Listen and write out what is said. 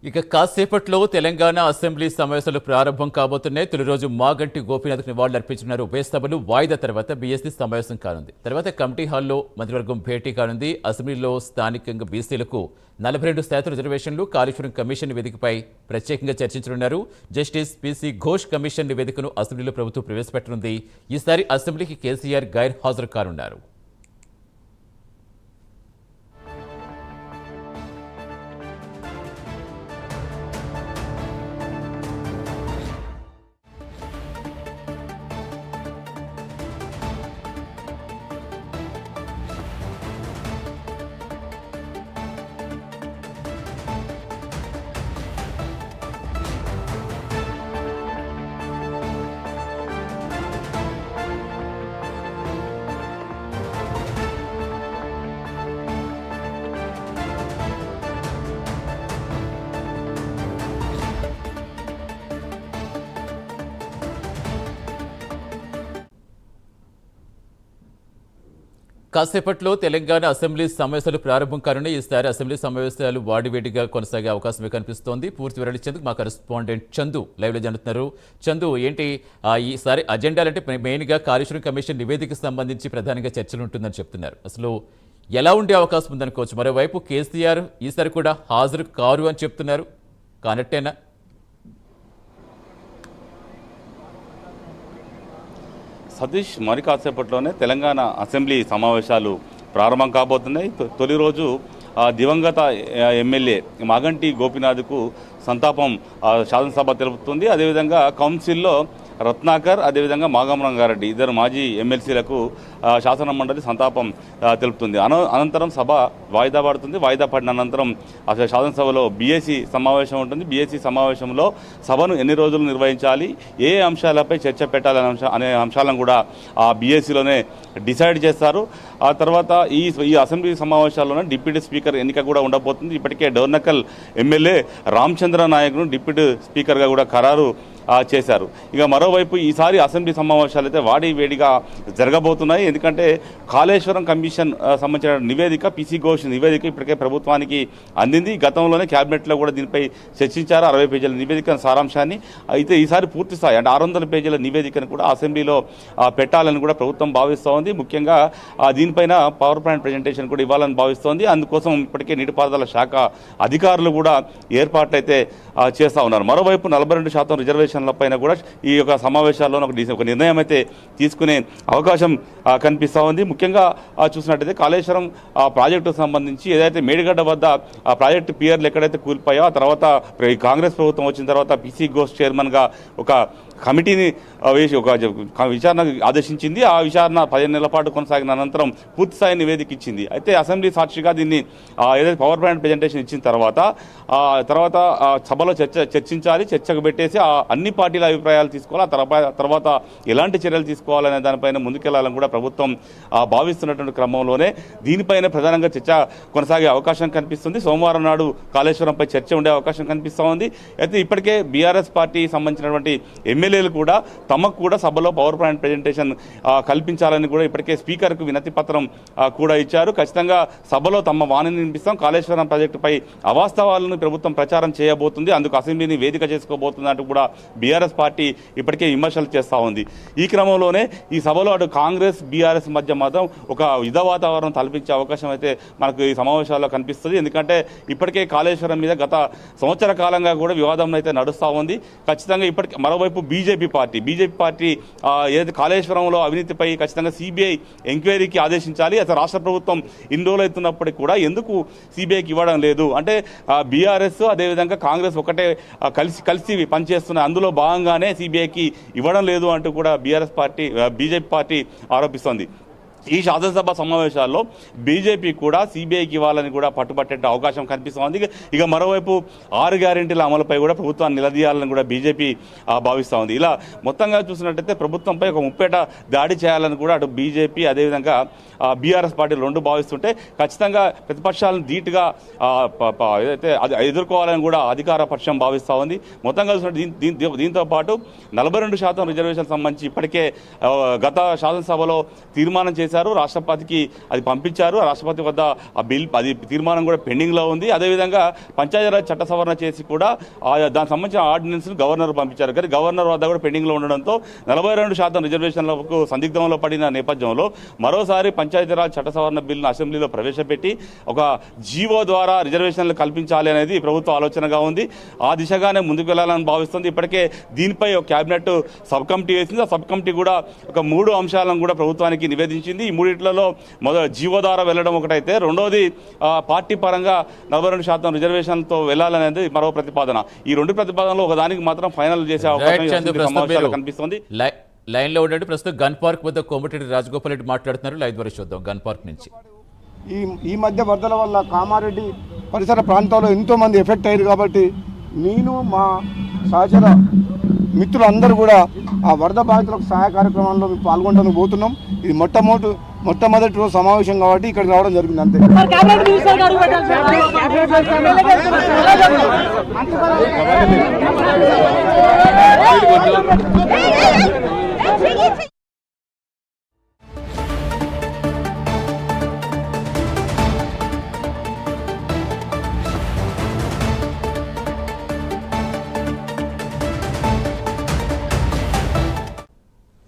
ఇక కాసేపట్లో తెలంగాణ అసెంబ్లీ సమావేశాలు ప్రారంభం కాబోతున్నాయి. తొలి రోజు మాగంటి గోపీనాథ్కు నివాళులర్పించున్నారు. ఉభయ సభలు వాయిదా తర్వాత బీఎస్సీ సమావేశం కానుంది. తర్వాత కమిటీ హాల్లో మంత్రివర్గం భేటీ కానుంది. అసెంబ్లీలో స్థానికంగా బీసీలకు 42% రిజర్వేషన్లు, కాళేశ్వరం కమిషన్ నివేదికపై ప్రత్యేకంగా చర్చించనున్నారు. జస్టిస్ పీసీ ఘోష్ కమిషన్ నివేదికను అసెంబ్లీలో ప్రభుత్వం ప్రవేశపెట్టనుంది. ఈసారి అసెంబ్లీకి కేసీఆర్ గైర్ హాజరు కానున్నారు. కాసేపట్లో తెలంగాణ అసెంబ్లీ సమావేశాలు ప్రారంభం కానున్నాయి. ఈసారి అసెంబ్లీ సమావేశాలు వాడివేడిగా కొనసాగే అవకాశమే కనిపిస్తోంది. పూర్తి వివరించేందుకు మా కరెస్పాండెంట్ చందు లైవ్లో జరుగుతున్నారు. చందు, ఏంటి ఈసారి అజెండాలంటే మెయిన్గా కాళేశ్వరం కమిషన్ నివేదికకు సంబంధించి ప్రధానంగా చర్చలు ఉంటుందని చెప్తున్నారు. అసలు ఎలా ఉండే అవకాశం ఉందనుకోవచ్చు? మరోవైపు కేసీఆర్ ఈసారి కూడా హాజరు కారు అని చెప్తున్నారు. కానట్టేనా? సతీష్, మరి కాసేపట్లోనే తెలంగాణ అసెంబ్లీ సమావేశాలు ప్రారంభం కాబోతున్నాయి. తొలి రోజు దివంగత ఎమ్మెల్యే మాగంటి గోపీనాథ్కు సంతాపం శాసనసభ తెలుపుతుంది. అదేవిధంగా కౌన్సిల్లో రత్నాకర్, అదేవిధంగా మాగం రంగారెడ్డి ఇద్దరు మాజీ ఎమ్మెల్సీలకు శాసన మండలి సంతాపం తెలుపుతుంది. అనంతరం సభ వాయిదా పడుతుంది. వాయిదా పడిన అనంతరం శాసనసభలో బీఎస్సీ సమావేశం ఉంటుంది. బీఎస్సీ సమావేశంలో సభను ఎన్ని రోజులు నిర్వహించాలి, ఏ అంశాలపై చర్చ పెట్టాలనే అనే అంశాలను కూడా ఆ బీఎస్సీలోనే డిసైడ్ చేస్తారు. ఆ తర్వాత ఈ అసెంబ్లీ సమావేశాల్లోనే డిప్యూటీ స్పీకర్ ఎన్నిక కూడా ఉండబోతుంది. ఇప్పటికే డోర్నకల్ ఎమ్మెల్యే రామచంద్ర నాయక్ను డిప్యూటీ స్పీకర్గా కూడా ఖరారు చేశారు. ఇక మరోవైపు ఈసారి అసెంబ్లీ సమావేశాలు అయితే వేడిగా జరగబోతున్నాయి. ఎందుకంటే కాళేశ్వరం కమిషన్ సంబంధించిన నివేదిక, పీసీ ఘోష్ నివేదిక ఇప్పటికే ప్రభుత్వానికి అందింది. గతంలోనే క్యాబినెట్లో కూడా దీనిపై చర్చించారు 60 పేజీల నివేదిక సారాంశాన్ని. అయితే ఈసారి పూర్తి స్థాయి అంటే 600 పేజీల నివేదికను కూడా అసెంబ్లీలో పెట్టాలని కూడా ప్రభుత్వం భావిస్తూ ఉంది. ముఖ్యంగా దీనిపైన పవర్ పాయింట్ ప్రజెంటేషన్ కూడా ఇవ్వాలని భావిస్తోంది. అందుకోసం ఇప్పటికే నీటిపారుదల శాఖ అధికారులు కూడా ఏర్పాట్లు అయితే చేస్తూ ఉన్నారు. మరోవైపు 42% రిజర్వేషన్లపైన కూడా ఈ యొక్క సమావేశాల్లో ఒక నిర్ణయం అయితే తీసుకునే అవకాశం కనిపిస్తూ ఉంది. ముఖ్యంగా చూసినట్టయితే కాళేశ్వరం ప్రాజెక్టుకు సంబంధించి ఏదైతే మేడిగడ్డ వద్ద ఆ ప్రాజెక్టు పియర్లు ఎక్కడైతే కూలిపోయో ఆ తర్వాత కాంగ్రెస్ ప్రభుత్వం వచ్చిన తర్వాత పీసీ ఘోష్ చైర్మన్గా ఒక కమిటీని వేసి ఒక విచారణ ఆదేశించింది. ఆ విచారణ 15 నెలల పాటు కొనసాగిన అనంతరం పూర్తిస్థాయి నివేదిక ఇచ్చింది. అయితే అసెంబ్లీ సాక్షిగా దీన్ని ఏదైతే పవర్ పాయింట్ ప్రజెంటేషన్ ఇచ్చిన తర్వాత సభలో చర్చించాలి, చర్చకు పెట్టేసి అన్ని పార్టీల అభిప్రాయాలు తీసుకోవాలి. తర్వాత ఎలాంటి చర్యలు తీసుకోవాలనే దానిపైన ముందుకెళ్లాలని కూడా ప్రభుత్వం భావిస్తున్నటువంటి క్రమంలోనే దీనిపైన ప్రధానంగా చర్చ కొనసాగే అవకాశం కనిపిస్తుంది. సోమవారం నాడు కాళేశ్వరంపై చర్చ ఉండే అవకాశం కనిపిస్తూ ఉంది. అయితే ఇప్పటికే బీఆర్ఎస్ పార్టీ సంబంధించినటువంటి ఎమ్మెల్యేలు కూడా తమకు కూడా సభలో పవర్ పాయింట్ ప్రజెంటేషన్ కల్పించాలని కూడా ఇప్పటికే స్పీకర్కు వినతి పత్రం కూడా ఇచ్చారు. ఖచ్చితంగా సభలో తమ వాణిని వినిపిస్తాం, కాళేశ్వరం ప్రాజెక్టుపై అవాస్తవాలను ప్రభుత్వం ప్రచారం చేయబోతుంది, అందుకు అసెంబ్లీని వేదిక చేసుకోబోతుంది అంటూ కూడా బీఆర్ఎస్ పార్టీ ఇప్పటికే విమర్శలు చేస్తూ ఉంది. ఈ క్రమంలోనే ఈ సభలో అటు కాంగ్రెస్ బీఆర్ఎస్ మధ్య మాత్రం ఒక యుద్ధ వాతావరణం తలపించే అవకాశం అయితే మనకు ఈ సమావేశాల్లో కనిపిస్తుంది. ఎందుకంటే ఇప్పటికే కాళేశ్వరం మీద గత సంవత్సర కాలంగా కూడా వివాదం అయితే నడుస్తూ ఉంది. ఖచ్చితంగా ఇప్పటికే మరోవైపు బీజేపీ పార్టీ ఏదైతే కాళేశ్వరంలో అవినీతిపై ఖచ్చితంగా సిబిఐ ఎంక్వైరీకి ఆదేశించాలి. అసలు రాష్ట్ర ప్రభుత్వం ఇన్ని రోజులు అవుతున్నప్పటికీ కూడా ఎందుకు సిబిఐకి ఇవ్వడం లేదు అంటే బీఆర్ఎస్ అదేవిధంగా కాంగ్రెస్ ఒకటే కలిసి పనిచేస్తున్నాయి, అందులో భాగంగానే సిబిఐకి ఇవ్వడం లేదు అంటూ కూడా బీజేపీ పార్టీ ఆరోపిస్తోంది. ఈ శాసనసభ సమావేశాల్లో బీజేపీ కూడా సిబిఐకి ఇవ్వాలని కూడా పట్టుబట్టే అవకాశం కనిపిస్తోంది. ఇక మరోవైపు 6 గ్యారెంటీల అమలుపై కూడా ప్రభుత్వాన్ని నిలదీయాలని కూడా బీజేపీ భావిస్తూ ఉంది. ఇలా మొత్తంగా చూసినట్టయితే ప్రభుత్వంపై ఒక ముప్పేట దాడి చేయాలని కూడా అటు బీజేపీ అదేవిధంగా బీఆర్ఎస్ పార్టీలు రెండు భావిస్తుంటే ఖచ్చితంగా ప్రతిపక్షాలను ధీటుగా ఏదైతే ఎదుర్కోవాలని కూడా అధికార పక్షం భావిస్తూ ఉంది. మొత్తంగా చూసినట్టు దీంతో పాటు 42% రిజర్వేషన్ సంబంధించి ఇప్పటికే గత శాసనసభలో తీర్మానం చేసి చేశారు, రాష్ట్రపతికి అది పంపించారు. రాష్ట్రపతి వద్ద ఆ బిల్ అది తీర్మానం కూడా పెండింగ్లో ఉంది. అదేవిధంగా పంచాయతీరాజ్ చట్ట సవరణ చేసి కూడా దానికి సంబంధించిన ఆర్డినెన్స్ను గవర్నర్ పంపించారు. కానీ గవర్నర్ వద్ద కూడా పెండింగ్లో ఉండడంతో 42% రిజర్వేషన్లకు సందిగ్ధంలో పడిన నేపథ్యంలో మరోసారి పంచాయతీరాజ్ చట్ట సవరణ బిల్లును అసెంబ్లీలో ప్రవేశపెట్టి ఒక జీవో ద్వారా రిజర్వేషన్లు కల్పించాలి అనేది ప్రభుత్వ ఆలోచనగా ఉంది. ఆ దిశగానే ముందుకు వెళ్లాలని భావిస్తుంది. ఇప్పటికే దీనిపై ఒక కేబినెట్ సబ్ కమిటీ వేసింది. ఆ సబ్ కమిటీ కూడా ఒక 3 అంశాలను కూడా ప్రభుత్వానికి నివేదించింది. ఈ మూడిట్లలో జీవో ద్వారా వెళ్ళడం ఒకటైతే, రెండోది పార్టీ పరంగా 42% రిజర్వేషన్తో వెళ్లాలనేది మరో ప్రతిపాదన. ఈ 2 ప్రతిపాదనలు ఒకదానికి మాత్రం ఫైనల్ చేసే అవకాశం కనిపిస్తుంది. లైన్ లో ఉండండి. ప్రస్తుతం గన్ పార్క్ వద్ద కోమటిరెడ్డి రాజగోపాల్ రెడ్డి మాట్లాడుతున్నారు. లైవ్ ద్వారా చూద్దాం గన్ పార్క్ నుంచి. ఈ మధ్య వరదల వల్ల కామారెడ్డి పరిసర ప్రాంతాల్లో ఎంతోమంది ఎఫెక్ట్ అయ్యారు. కాబట్టి నేను మా సహచర మిత్రులందరూ కూడా ఆ వరద బాధితులకు సహాయ కార్యక్రమంలో పాల్గొనడానికి పోతున్నాం. ఇది మొట్టమొదటి రోజు సమావేశం కాబట్టి ఇక్కడికి రావడం జరిగింది. అంతే.